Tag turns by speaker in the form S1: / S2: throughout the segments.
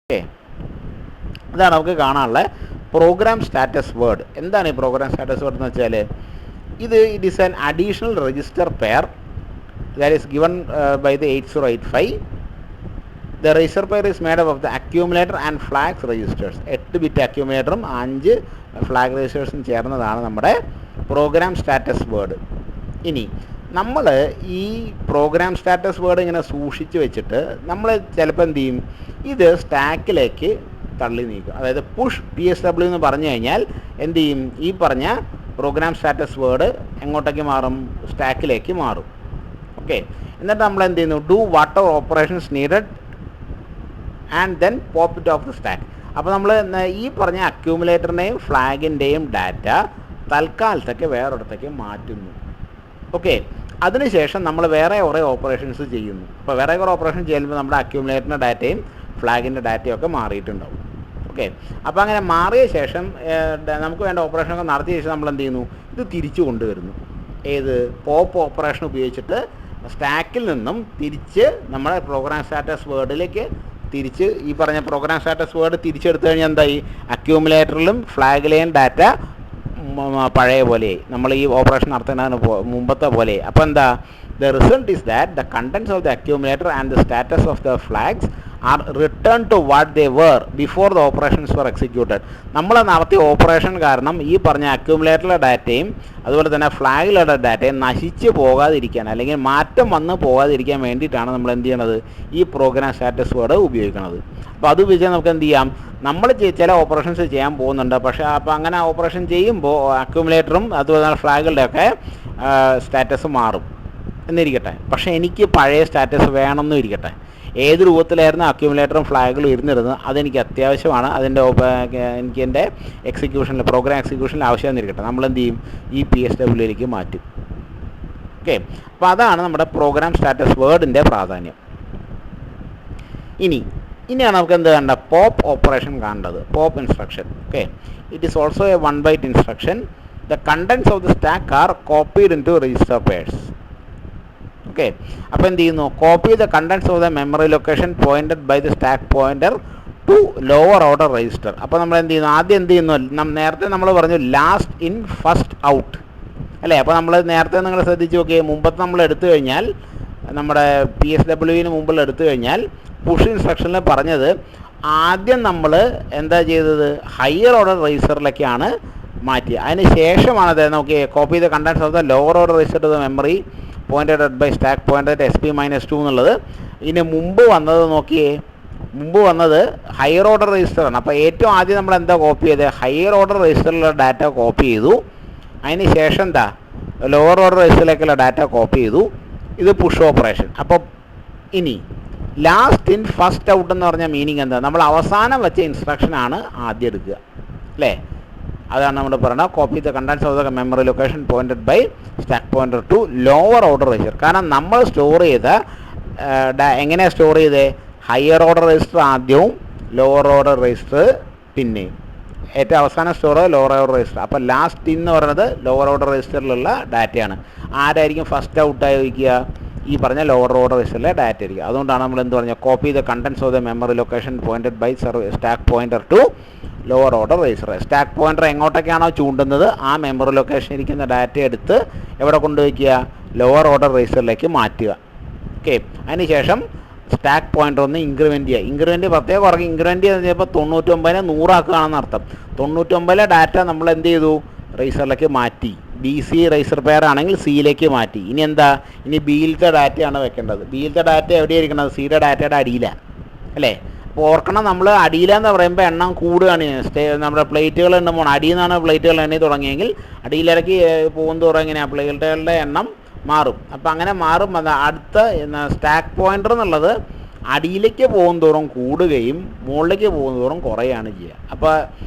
S1: Okay, അതാണ് നമുക്ക് കാണാനുള്ള പ്രോഗ്രാം സ്റ്റാറ്റസ് വേർഡ്. എന്താണ് ഈ പ്രോഗ്രാം സ്റ്റാറ്റസ് വേർഡ് എന്ന് വെച്ചാൽ, it is an additional register pair that is given by the 8085. The register pair is made up of the accumulator and flags registers. 8 bit അക്യൂമുലേറ്ററും 5 flag രജിസ്റ്റേഴ്സും ചേർന്നതാണ് നമ്മുടെ programme status word. ഇനി നമ്മൾ ഈ programme status word ഇങ്ങനെ സൂക്ഷിച്ച് വെച്ചിട്ട് നമ്മൾ ചിലപ്പോൾ എന്ത് ചെയ്യും, ഇത് സ്റ്റാക്കിലേക്ക് തള്ളി നീക്കും. അതായത് പുഷ് PSW എന്ന് പറഞ്ഞു കഴിഞ്ഞാൽ എന്ത് ചെയ്യും, ഈ പറഞ്ഞ പ്രോഗ്രാം സ്റ്റാറ്റസ് വേർഡ് എങ്ങോട്ടേക്ക് മാറും, സ്റ്റാക്കിലേക്ക് മാറും. ഓക്കെ, എന്നിട്ട് നമ്മൾ എന്ത് ചെയ്യുന്നു, do whatever operations needed and then pop it off the stack. അപ്പോൾ നമ്മൾ ഈ പറഞ്ഞ അക്യൂമുലേറ്ററിൻ്റെയും ഫ്ലാഗിൻ്റെയും ഡാറ്റ തൽക്കാലത്തേക്ക് വേറൊരിടത്തേക്ക് മാറ്റുന്നു. ഓക്കെ, അതിനുശേഷം നമ്മൾ വേറെ കുറേ ഓപ്പറേഷൻസ് ചെയ്യുന്നു. അപ്പോൾ വേറെ കുറേ ഓപ്പറേഷൻ ചെയ്യുമ്പോൾ നമ്മുടെ അക്യൂമുലേറ്ററിൻ്റെ ഡാറ്റയും ഫ്ലാഗിൻ്റെ ഡാറ്റയും ഒക്കെ മാറിയിട്ടുണ്ടാവും. ഓക്കെ, അപ്പോൾ അങ്ങനെ മാറിയ ശേഷം നമുക്ക് വേണ്ട ഓപ്പറേഷനൊക്കെ നടത്തിയ ശേഷം നമ്മൾ എന്ത് ചെയ്യുന്നു, ഇത് തിരിച്ചു കൊണ്ടുവരുന്നു. ഏത് പോപ്പ് ഓപ്പറേഷൻ ഉപയോഗിച്ചിട്ട് സ്റ്റാക്കിൽ നിന്നും തിരിച്ച് നമ്മുടെ പ്രോഗ്രാം സ്റ്റാറ്റസ് വേർഡിലേക്ക് തിരിച്ച് ഈ പറഞ്ഞ പ്രോഗ്രാം സ്റ്റാറ്റസ് വേർഡ് തിരിച്ചെടുത്തു കഴിഞ്ഞാൽ എന്തായി, അക്യൂമുലേറ്ററിലും ഫ്ലാഗിലെയും ഡാറ്റ പഴയ പോലെയായി, നമ്മൾ ഈ ഓപ്പറേഷൻ നടത്തുന്നതിന് മുമ്പത്തെ പോലെയായി. അപ്പോൾ എന്താ, the result is that the contents of the accumulator and the status of the flags are returned to what they were before the operations were executed. നമ്മൾ നടത്തിയ ഓപ്പറേഷൻ കാരണം ഈ പറഞ്ഞ അക്യൂമുലേറ്ററിലെ ഡാറ്റയും അതുപോലെ തന്നെ ഫ്ലാഗിലുള്ള ഡാറ്റയും നശിച്ച് പോകാതിരിക്കാൻ അല്ലെങ്കിൽ മാറ്റം വന്ന് പോകാതിരിക്കാൻ വേണ്ടിയിട്ടാണ് നമ്മൾ എന്ത് ചെയ്യണത്, ഈ പ്രോഗ്രാം സ്റ്റാറ്റസ് വേർഡ് ഉപയോഗിക്കുന്നത്. അപ്പോൾ അത് ഉപയോഗിച്ചാൽ നമുക്ക് എന്ത് ചെയ്യാം, നമ്മൾ ചില ഓപ്പറേഷൻസ് ചെയ്യാൻ പോകുന്നുണ്ട്, പക്ഷേ അപ്പോൾ അങ്ങനെ ഓപ്പറേഷൻ ചെയ്യുമ്പോൾ അക്യൂമുലേറ്ററും അതുപോലെ തന്നെ ഫ്ലാഗുകളുടെയൊക്കെ സ്റ്റാറ്റസ് മാറും എന്നിരിക്കട്ടെ. പക്ഷേ എനിക്ക് പഴയ സ്റ്റാറ്റസ് വേണമെന്നും ഇരിക്കട്ടെ, ഏത് രൂപത്തിലായിരുന്നു അക്യൂമുലേറ്ററും ഫ്ലാഗുകളും ഇരുന്നിരുന്നത് അതെനിക്ക് അത്യാവശ്യമാണ്, എനിക്ക് എൻ്റെ എക്സിക്യൂഷനിൽ പ്രോഗ്രാം എക്സിക്യൂഷനിൽ ആവശ്യമെന്നിരിക്കട്ടെ, നമ്മളെന്ത് ചെയ്യും, ഈ PSWയിലേക്ക് മാറ്റും. ഓക്കെ, അപ്പോൾ അതാണ് നമ്മുടെ പ്രോഗ്രാം സ്റ്റാറ്റസ് വേർഡിൻ്റെ പ്രാധാന്യം. ഇനിയാണ് നമുക്ക് എന്ത് വേണ്ട, പോപ്പ് ഓപ്പറേഷൻ കാണേണ്ടത്, pop instruction. Okay, it is also a 1 byte instruction. The contents of the stack are copied into register pairs. Okay, അപ്പോൾ എന്ത് ചെയ്യുന്നു, copy the contents of the memory location pointed by the stack pointer to lower order register. അപ്പോൾ നമ്മൾ എന്ത് ചെയ്യുന്നു, ആദ്യം എന്ത് ചെയ്യുന്നു, നേരത്തെ നമ്മൾ പറഞ്ഞു ലാസ്റ്റ് ഇൻ ഫസ്റ്റ് ഔട്ട് അല്ലേ. അപ്പോൾ നമ്മൾ നേരത്തെ നിങ്ങൾ ശ്രദ്ധിച്ച് നോക്കിയേ, മുമ്പത്തെ നമ്മൾ എടുത്തു കഴിഞ്ഞാൽ നമ്മുടെ PSWന് മുമ്പിൽ എടുത്തു കഴിഞ്ഞാൽ പുഷ് ഇൻസ്ട്രക്ഷനിൽ പറഞ്ഞത് ആദ്യം നമ്മൾ എന്താ ചെയ്തത്, ഹയർ ഓർഡർ രജിസ്റ്ററിലേക്കാണ് മാറ്റിയത്. അതിന് ശേഷമാണത് നോക്കിയേ, copy the contents of the lower order register to the memory pointed at by stack pointed SP-2 എന്നുള്ളത്. ഇതിന് മുമ്പ് വന്നത് നോക്കിയേ, മുമ്പ് വന്നത് ഹയർ ഓർഡർ രജിസ്റ്ററാണ്. അപ്പോൾ ഏറ്റവും ആദ്യം നമ്മൾ എന്താ കോപ്പി ചെയ്തത്, ഹയർ ഓർഡർ രജിസ്റ്ററിലുള്ള ഡാറ്റ കോപ്പി ചെയ്തു. അതിന് ശേഷം എന്താ, ലോവർ ഓർഡർ രജിസ്റ്ററിലേക്കുള്ള ഡാറ്റ കോപ്പി ചെയ്തു. ഇത് പുഷ് ഓപ്പറേഷൻ. അപ്പോൾ ഇനി ലാസ്റ്റ് ഇൻ ഫസ്റ്റ് ഔട്ട് എന്ന് പറഞ്ഞ മീനിങ് എന്താ, നമ്മൾ അവസാനം വെച്ച ഇൻസ്ട്രക്ഷനാണ് ആദ്യം എടുക്കുക അല്ലേ. അതാണ് നമ്മൾ പറയുന്നത് copy the contents of the memory location pointed by stack pointer to lower order register. കാരണം നമ്മൾ സ്റ്റോർ ചെയ്ത എങ്ങനെയാണ് സ്റ്റോർ ചെയ്തത്, ഹയർ ഓർഡർ രജിസ്റ്റർ ആദ്യവും ലോവർ ഓർഡർ രജിസ്റ്റർ പിന്നെയും, ഏറ്റവും അവസാനം സ്റ്റോർ ലോവർ ഓർഡർ രജിസ്റ്റർ. അപ്പോൾ ലാസ്റ്റ് എന്ന് പറയുന്നത് ലോവർ ഓർഡർ രജിസ്റ്ററിലുള്ള ഡാറ്റയാണ്. ആരായിരിക്കും ഫസ്റ്റ് ഔട്ടായി വയ്ക്കുക, ഈ പറഞ്ഞ ലോവർ ഓർഡർ രജിസ്റ്ററിലെ ഡാറ്റ ആയിരിക്കും. അതുകൊണ്ടാണ് നമ്മൾ എന്ത് പറഞ്ഞാൽ copy the contents of the memory location pointed by stack pointer to lower order register. Stack pointer എങ്ങോട്ടൊക്കെയാണോ ചൂണ്ടുന്നത് ആ മെമ്മറി ലൊക്കേഷൻ ഇരിക്കുന്ന ഡാറ്റ എടുത്ത് എവിടെ കൊണ്ടുവയ്ക്കുക, ലോവർ ഓർഡർ രജിസ്റ്ററിലേക്ക് മാറ്റുക. ഓക്കെ, അതിനുശേഷം സ്റ്റാക്ക് പോയിന്റർ ഒന്ന് ഇൻക്രിമെൻറ്റ് ചെയ്യുക. ഇൻക്രിമെൻറ്റ് പ്രത്യേകം കുറയ്ക്കുക. ഇൻക്രിമെൻറ്റ് ചെയ്യുമ്പോൾ 99 100 ആക്കുകയാണെന്ന് അർത്ഥം. 99 ഡാറ്റ നമ്മൾ എന്ത് ചെയ്തു, രജിസ്റ്ററിലേക്ക് മാറ്റി. B.Sc രജിസ്റ്റർ പെയർ ആണെങ്കിൽ Cയിലേക്ക് മാറ്റി. ഇനി എന്താ, ഇനി Bയിലത്തെ ഡാറ്റയാണ് വെക്കേണ്ടത്. Bയിലത്തെ ഡാറ്റ എവിടെയായിരിക്കണം, Cയുടെ ഡാറ്റയുടെ അടിയിലാണ് അല്ലേ. അപ്പോൾ ഓർക്കണം, നമ്മൾ അടിയിലെന്ന് പറയുമ്പോൾ എണ്ണം കൂടുകയാണ്. നമ്മുടെ പ്ലേറ്റുകൾ എണ്ണം അടിയിൽ നിന്നാണ് പ്ലേറ്റുകൾ എണ്ണി തുടങ്ങിയെങ്കിൽ അടിയിലിറക്കി പോകും തോറും എങ്ങനെയാണ് പ്ലേറ്റുകളുടെ എണ്ണം മാറും. അപ്പോൾ അങ്ങനെ മാറും. അത് അടുത്ത സ്റ്റാക്ക് പോയിന്റർ എന്നുള്ളത് അടിയിലേക്ക് പോകും തോറും കൂടുകയും മുകളിലേക്ക് പോകും തോറും കുറയുകയാണ് ചെയ്യുക. അപ്പോൾ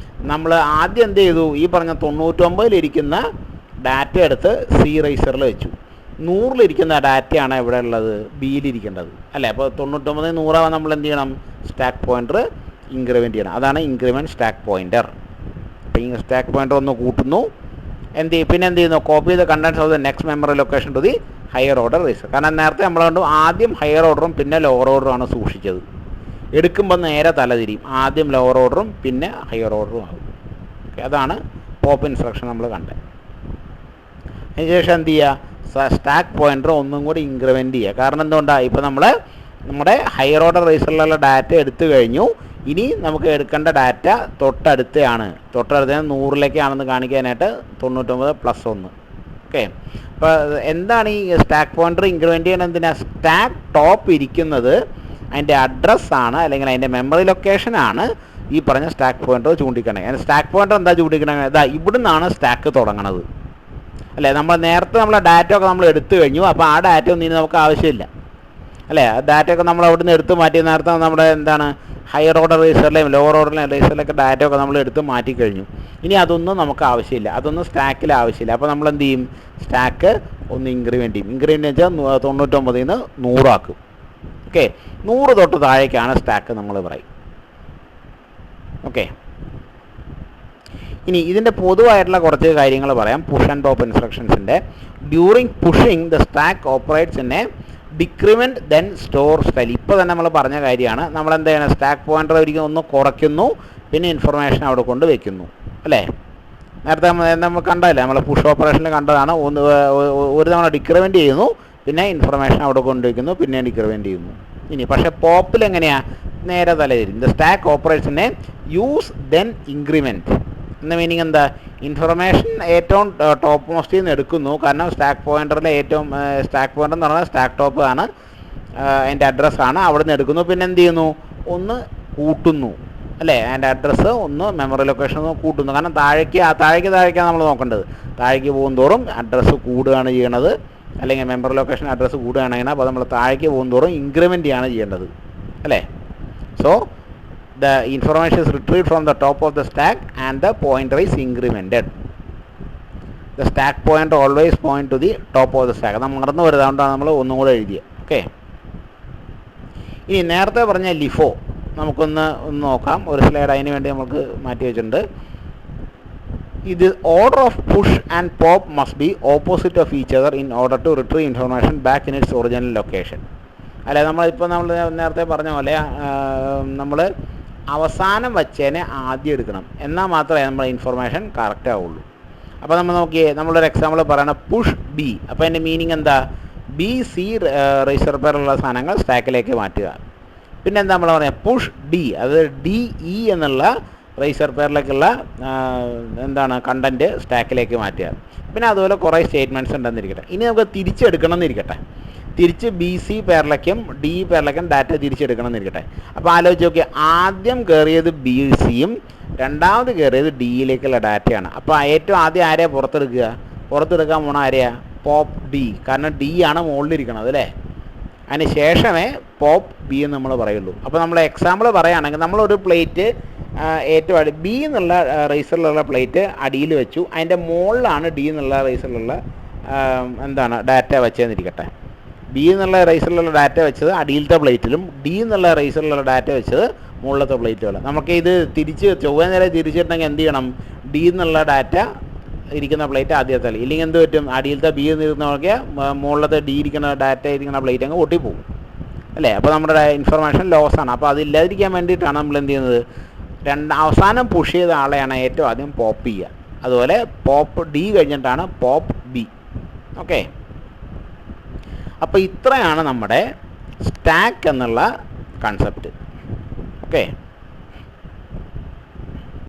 S1: നമ്മൾ ആദ്യം എന്ത് ചെയ്തു, ഈ പറഞ്ഞ 99 ഡാറ്റ എടുത്ത് C രജിസ്റ്ററിൽ വെച്ചു. 100 ഡാറ്റയാണ് എവിടെ ഉള്ളത്, Bയിലിരിക്കേണ്ടത് അല്ലേ. അപ്പോൾ 99 100 നമ്മൾ എന്ത് ചെയ്യണം, സ്റ്റാക്ക് പോയിന്റർ ഇൻക്രിമെൻറ്റ് ചെയ്യണം. അതാണ് ഇൻക്രിമെൻറ്റ് സ്റ്റാക്ക് പോയിന്റർ. അപ്പോൾ ഈ സ്റ്റാക്ക് പോയിന്റർ ഒന്ന് കൂട്ടുന്നു. പിന്നെ എന്ത് ചെയ്യുന്നു, copy the contents of the next memory location to the higher order register. കാരണം നേരത്തെ നമ്മൾ കണ്ടു ആദ്യം ഹയർ ഓർഡറും പിന്നെ ലോവർ ഓർഡറുമാണ് സൂക്ഷിച്ചത്. എടുക്കുമ്പോൾ നേരെ തലതിരിയും. ആദ്യം ലോവർ ഓർഡറും പിന്നെ ഹയർ ഓർഡറും ആകും. ഓക്കെ, അതാണ് പോപ്പ് ഇൻസ്ട്രക്ഷൻ നമ്മൾ കണ്ടത്. അതിനുശേഷം എന്ത് ചെയ്യുക, സ്റ്റാക്ക് പോയിൻ്റർ ഒന്നും കൂടി ഇൻക്രിമെൻറ്റ് ചെയ്യുക. കാരണം എന്തുകൊണ്ടാണ്, ഇപ്പോൾ നമ്മുടെ ഹയർ ഓർഡർ രജിസ്റ്ററിലുള്ള ഡാറ്റ എടുത്തു കഴിഞ്ഞു. ഇനി നമുക്ക് എടുക്കേണ്ട ഡാറ്റ തൊട്ടടുത്താണ് 100ലേക്കാണെന്ന് കാണിക്കാനായിട്ട് 99+1. ഓക്കെ, അപ്പോൾ എന്താണ് ഈ സ്റ്റാക്ക് പോയിൻ്റർ ഇൻക്രിമെൻറ്റ് ചെയ്യുന്നത്? എന്തിനാണ്? സ്റ്റാക്ക് ടോപ്പ് ഇരിക്കുന്നത് അതിൻ്റെ അഡ്രസ്സാണ്, അല്ലെങ്കിൽ അതിൻ്റെ മെമ്മറി ലൊക്കേഷനാണ് ഈ പറഞ്ഞ സ്റ്റാക്ക് പോയിൻ്റർ ചൂണ്ടിക്കണേ. സ്റ്റാക്ക് പോയിൻ്റർ എന്താ ചൂണ്ടിക്കണേ? ഇതാ ഇവിടുന്നാണ് സ്റ്റാക്ക് തുടങ്ങണത് അല്ലേ. നേരത്തെ നമ്മളെ ഡാറ്റ ഒക്കെ നമ്മൾ എടുത്തു കഴിഞ്ഞു. അപ്പോൾ ആ ഡാറ്റ ഒന്നും ഇനി നമുക്ക് ആവശ്യമില്ല അല്ലേ. ആ ഡാറ്റയൊക്കെ നമ്മൾ അവിടെ നിന്ന് എടുത്ത് മാറ്റി. നേരത്തെ നമ്മുടെ എന്താണ് ഹയർ ഓർഡർ രജിസ്റ്ററിലെയും ലോവർ ഓർഡർ രജിസ്റ്ററിലൊക്കെ ഡാറ്റയൊക്കെ നമ്മൾ എടുത്ത് മാറ്റി കഴിഞ്ഞു. ഇനി അതൊന്നും നമുക്ക് ആവശ്യമില്ല, അതൊന്നും സ്റ്റാക്കിൽ ആവശ്യമില്ല. അപ്പോൾ നമ്മൾ എന്ത് ചെയ്യും, സ്റ്റാക്ക് ഒന്ന് ഇൻക്രിമെൻറ്റ് ചെയ്യും. ഇൻക്രിമെൻറ്റ് വെച്ചാൽ 99ൽ നിന്ന് 100 ആക്കും. ഓക്കെ, 100 തൊട്ട് താഴേക്കാണ് സ്റ്റാക്ക് നമ്മൾ പറയും. ഓക്കെ, ഇനി ഇതിൻ്റെ പൊതുവായിട്ടുള്ള കുറച്ച് കാര്യങ്ങൾ പറയാം. പുഷ് ആൻഡ് പോപ്പ് ഇൻസ്ട്രക്ഷൻസിൻ്റെ during pushing the stack operates in a decrement then store style. ഇപ്പോൾ തന്നെ നമ്മൾ പറഞ്ഞ കാര്യമാണ്. നമ്മൾ എന്ത് ചെയ്യണം, സ്റ്റാക്ക് പോയിൻ്റർ ഒരിക്കലും ഒന്ന് കുറയ്ക്കുന്നു, പിന്നെ ഇൻഫർമേഷൻ അവിടെ കൊണ്ട് വെക്കുന്നു അല്ലേ. നേരത്തെ നമ്മൾ കണ്ടതല്ലേ, നമ്മൾ പുഷ് ഓപ്പറേഷനിൽ കണ്ടതാണ്. ഒരു തവണ ഡിക്രിമെൻറ്റ് ചെയ്യുന്നു, പിന്നെ ഇൻഫർമേഷൻ അവിടെ കൊണ്ടുവയ്ക്കുന്നു, പിന്നെ ഡിക്രിമെൻറ്റ് ചെയ്യുന്നു. ഇനി പക്ഷേ പോപ്പിൽ എങ്ങനെയാണ്, നേരെ തലതിരിയും. ദ സ്റ്റാക്ക് ഓപ്പറേറ്റ്സിനെ യൂസ് ദെൻ ഇൻക്രിമെൻറ്റ് എന്ന മീനിങ് എന്താ, ഇൻഫർമേഷൻ ഏറ്റവും ടോപ്പ് മോസ്റ്റിൽ നിന്ന് എടുക്കുന്നു. കാരണം സ്റ്റാക്ക് പോയിൻ്ററിലെ സ്റ്റാക്ക് പോയിൻ്റർ എന്ന് പറഞ്ഞാൽ സ്റ്റാക്ക് ടോപ്പ് ആണ്, അതിൻ്റെ അഡ്രസ്സാണ്. അവിടെ നിന്ന് എടുക്കുന്നു, പിന്നെ എന്ത് ചെയ്യുന്നു, ഒന്ന് കൂട്ടുന്നു അല്ലേ. അതിൻ്റെ അഡ്രസ്സ് ഒന്ന് മെമ്മറി ലൊക്കേഷൻ ഒന്ന് കൂട്ടുന്നു. കാരണം താഴേക്കാണ് നമ്മൾ നോക്കേണ്ടത്. താഴേക്ക് പോകുന്തോറും അഡ്രസ്സ് കൂടുകയാണ് ചെയ്യണത്, അല്ലെങ്കിൽ മെമ്മറി ലൊക്കേഷൻ അഡ്രസ്സ് കൂടുകയാണ് ചെയ്യണത്. അപ്പോൾ നമ്മൾ താഴേക്ക് പോകുന്തോറും ഇൻക്രിമെൻ്റ് ആണ് ചെയ്യേണ്ടത് അല്ലേ. So the information is retrieved from the top of the stack and the pointer is incremented. The stack pointer always point to the top of the stack. അത് മറന്നു വരുന്നതുകൊണ്ടാണ് നമ്മൾ ഒന്നും കൂടെ എഴുതിയത്. ഓക്കെ, ഇനി നേരത്തെ പറഞ്ഞ ലിഫോ നമുക്കൊന്ന് നോക്കാം. ഒരു സ്ലൈഡ് അതിന് വേണ്ടി നമുക്ക് മാറ്റി വെച്ചിട്ടുണ്ട്. ഇത് order of push and pop must be opposite of each other in order to retrieve information back in its original location. അല്ലെ, നമ്മളിപ്പോൾ നമ്മൾ നേരത്തെ പറഞ്ഞ പോലെ നമ്മൾ അവസാനം വച്ചതിനെ ആദ്യം എടുക്കണം, എന്നാൽ മാത്രമേ നമ്മുടെ ഇൻഫർമേഷൻ കറക്റ്റ് ആവുള്ളൂ. അപ്പോൾ നമ്മൾ നോക്കിയേ, നമ്മളൊരു എക്സാമ്പിൾ പറയണം, പുഷ് ബി. അപ്പോൾ അതിൻ്റെ മീനിങ് എന്താ, B.Sc രജിസ്റ്റർ പേരുള്ള സാധനങ്ങൾ സ്റ്റാക്കിലേക്ക് മാറ്റുക. പിന്നെ എന്താ നമ്മൾ പറയുക, പുഷ് ഡി, അത് DE എന്നുള്ള രജിസ്റ്റർ പേരിലേക്കുള്ള എന്താണ് കണ്ടൻറ്റ് സ്റ്റാക്കിലേക്ക് മാറ്റുക. പിന്നെ അതുപോലെ കുറേ സ്റ്റേറ്റ്മെൻറ്റ്സ് ഉണ്ടെന്നിരിക്കട്ടെ. ഇനി നമുക്ക് തിരിച്ചെടുക്കണം എന്നിരിക്കട്ടെ, തിരിച്ച് B.Sc പേരിലേക്കും DE പേരിലേക്കും ഡാറ്റ തിരിച്ചെടുക്കണം എന്നിരിക്കട്ടെ. അപ്പോൾ ആലോചിച്ച് നോക്കി, ആദ്യം കയറിയത് B.Sc-യും രണ്ടാമത് കയറിയത് DE-യിലേക്കുള്ള ഡാറ്റയാണ്. അപ്പോൾ ഏറ്റവും ആദ്യം ആരെയാണ് പുറത്തെടുക്കാൻ പോണ ആരെയാണ്, പോപ്പ് D. കാരണം D ആണ് മുകളിലിരിക്കണത് അല്ലേ. അതിന് ശേഷമേ പോപ്പ് B എന്ന് നമ്മൾ പറയുള്ളൂ. അപ്പോൾ നമ്മൾ എക്സാമ്പിൾ പറയുകയാണെങ്കിൽ, നമ്മളൊരു പ്ലേറ്റ് ഏറ്റവും B എന്നുള്ള റൈസറിലുള്ള പ്ലേറ്റ് അടിയിൽ വെച്ചു, അതിൻ്റെ മുകളിലാണ് D എന്നുള്ള റൈസറിലുള്ള ഡാറ്റ വെച്ചതെന്നിരിക്കട്ടെ. B എന്നുള്ള റൈസറിലുള്ള ഡാറ്റ വെച്ചത് അടിയിലത്തെ പ്ലേറ്റിലും D എന്നുള്ള റൈസറിലുള്ള ഡാറ്റ വെച്ചത് മുകളിലത്തെ പ്ലേറ്റുകളും. നമുക്ക് ഇത് ചൊവ്വ നേരെ തിരിച്ചിട്ടുണ്ടെങ്കിൽ എന്ത് ചെയ്യണം, D എന്നുള്ള ഡാറ്റ ഇരിക്കുന്ന പ്ലേറ്റ് ആദ്യത്തെ, ഇല്ലെങ്കിൽ എന്ത് പറ്റും, അടിയിലത്തെ B എന്നിരുന്ന നോക്കിയാൽ മുകളിലത്തെ D ഇരിക്കുന്ന ഡാറ്റ ഇരിക്കുന്ന പ്ലേറ്റ് അങ്ങ് പൊട്ടിപ്പോകും അല്ലേ. അപ്പോൾ നമ്മുടെ ഇൻഫർമേഷൻ ലോസാണ്. അപ്പോൾ അതില്ലാതിരിക്കാൻ വേണ്ടിയിട്ടാണ് നമ്മൾ എന്ത് ചെയ്യുന്നത്, അവസാനം പുഷ് ചെയ്ത ആളെയാണ് ഏറ്റവും ആദ്യം പോപ്പ് ചെയ്യുക. അതുപോലെ പോപ്പ് D കഴിഞ്ഞിട്ടാണ് പോപ്പ് B. ഓക്കെ, അപ്പോൾ ഇത്രയാണ് നമ്മുടെ സ്റ്റാക്ക് എന്നുള്ള കൺസെപ്റ്റ്. ഓക്കെ.